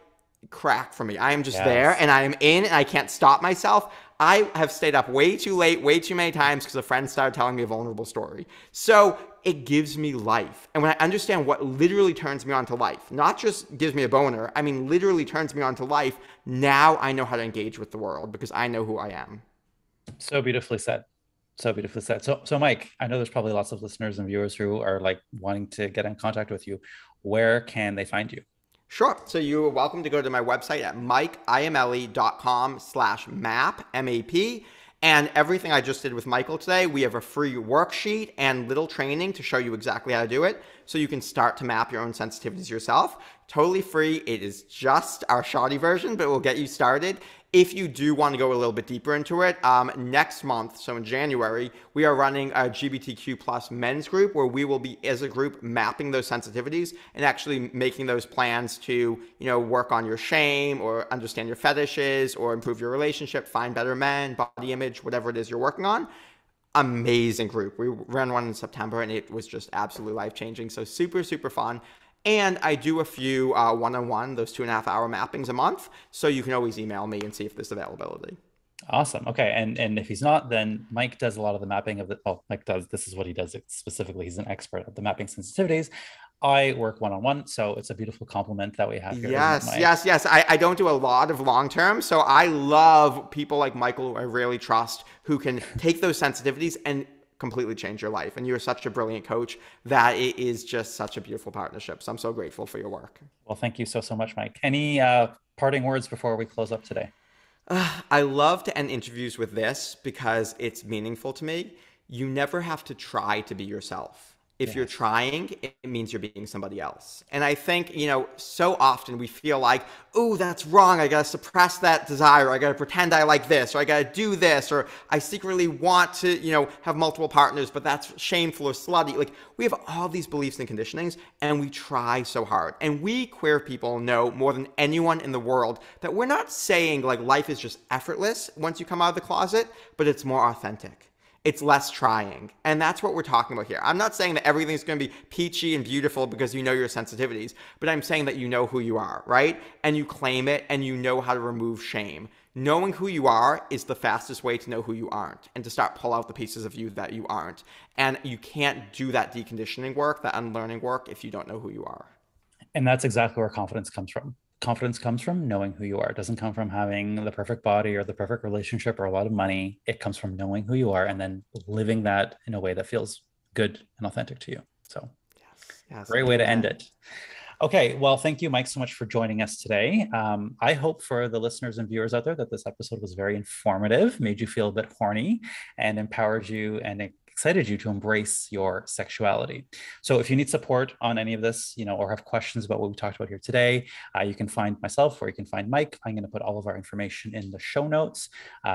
crack for me. I am just there, and I am in, and I can't stop myself. I have stayed up way too late, way too many times because a friend started telling me a vulnerable story. So it gives me life. And when I understand what literally turns me on to life, not just gives me a boner, I mean literally turns me on to life, now I know how to engage with the world because I know who I am. So beautifully said. So beautifully said. So Mike, I know there's probably lots of listeners and viewers who are like wanting to get in contact with you. Where can they find you? Sure. So you're welcome to go to my website at mikeiamele.com/map, M-A-P. And everything I just did with Michael today, we have a free worksheet and little training to show you exactly how to do it. So you can start to map your own sensitivities yourself. Totally free. It is just our shoddy version, but it will get you started. If you do want to go a little bit deeper into it, next month, so in January, we are running a GBTQ plus men's group where we will be, as a group, mapping those sensitivities and actually making those plans to, work on your shame or understand your fetishes or improve your relationship, find better men, body image, whatever it is you're working on. Amazing group. We ran one in September and it was just absolutely life-changing. So super, super fun. And I do a few one-on-one, those 2.5-hour mappings a month. So you can always email me and see if there's availability. Awesome. Okay. And if he's not, then Mike does a lot of the mapping of Mike does, this is what he does specifically. He's an expert at the mapping sensitivities. I work one-on-one. So it's a beautiful compliment that we have here. Yes. I don't do a lot of long-term. So I love people like Michael, who I really trust, who can take those sensitivities and completely change your life. And you're such a brilliant coach that it is just such a beautiful partnership. So I'm so grateful for your work. Well, thank you so much, Mike. Any parting words before we close up today? I love to end interviews with this because it's meaningful to me. You never have to try to be yourself. If you're trying, it means you're being somebody else. And I think, so often we feel like, oh, that's wrong. I got to suppress that desire. I got to pretend I like this, or I got to do this, or I secretly want to, have multiple partners, but that's shameful or slutty. Like, we have all these beliefs and conditionings, and we try so hard. And we queer people know more than anyone in the world that we're not saying like life is just effortless once you come out of the closet, but it's more authentic. It's less trying. And that's what we're talking about here. I'm not saying that everything's going to be peachy and beautiful because you know your sensitivities, but I'm saying that you know who you are, right? And you claim it and you know how to remove shame. Knowing who you are is the fastest way to know who you aren't and to start pull out the pieces of you that you aren't. And you can't do that deconditioning work, that unlearning work, if you don't know who you are. And that's exactly where confidence comes from. Confidence comes from knowing who you are. It doesn't come from having the perfect body or the perfect relationship or a lot of money. It comes from knowing who you are and then living that in a way that feels good and authentic to you. So yes, great way to end it. Okay, well, thank you, Mike, so much for joining us today. I hope for the listeners and viewers out there that this episode was very informative, made you feel a bit horny, and empowered you and excited you to embrace your sexuality. So if you need support on any of this, or have questions about what we talked about here today, you can find myself or you can find Mike. I'm going to put all of our information in the show notes.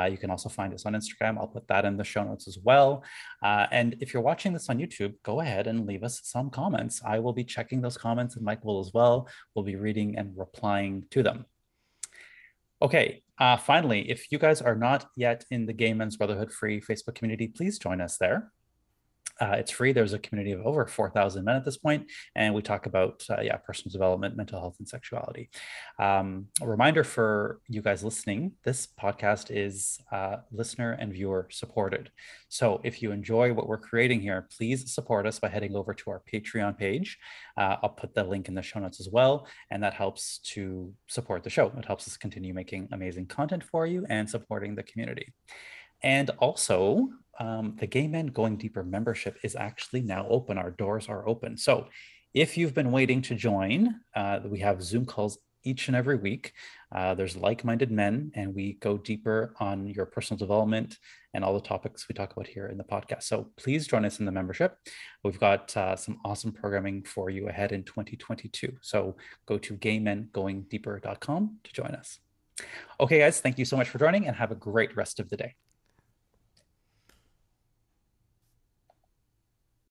You can also find us on Instagram. I'll put that in the show notes as well. And if you're watching this on YouTube, go ahead and leave us some comments. I will be checking those comments, and Mike will as well. We'll be reading and replying to them. Okay, finally, if you guys are not yet in the Gay Men's Brotherhood free Facebook community, please join us there. It's free. There's a community of over 4,000 men at this point, and we talk about personal development, mental health, and sexuality. A reminder for you guys listening: this podcast is listener and viewer supported. So if you enjoy what we're creating here, please support us by heading over to our Patreon page. I'll put the link in the show notes as well, and that helps to support the show. It helps us continue making amazing content for you and supporting the community. And also, the Gay Men Going Deeper membership is actually now open. Our doors are open. So if you've been waiting to join, we have Zoom calls each and every week. There's like-minded men, and we go deeper on your personal development and all the topics we talk about here in the podcast. So please join us in the membership. We've got some awesome programming for you ahead in 2022. So go to gaymengoingdeeper.com to join us. Okay, guys, thank you so much for joining, and have a great rest of the day.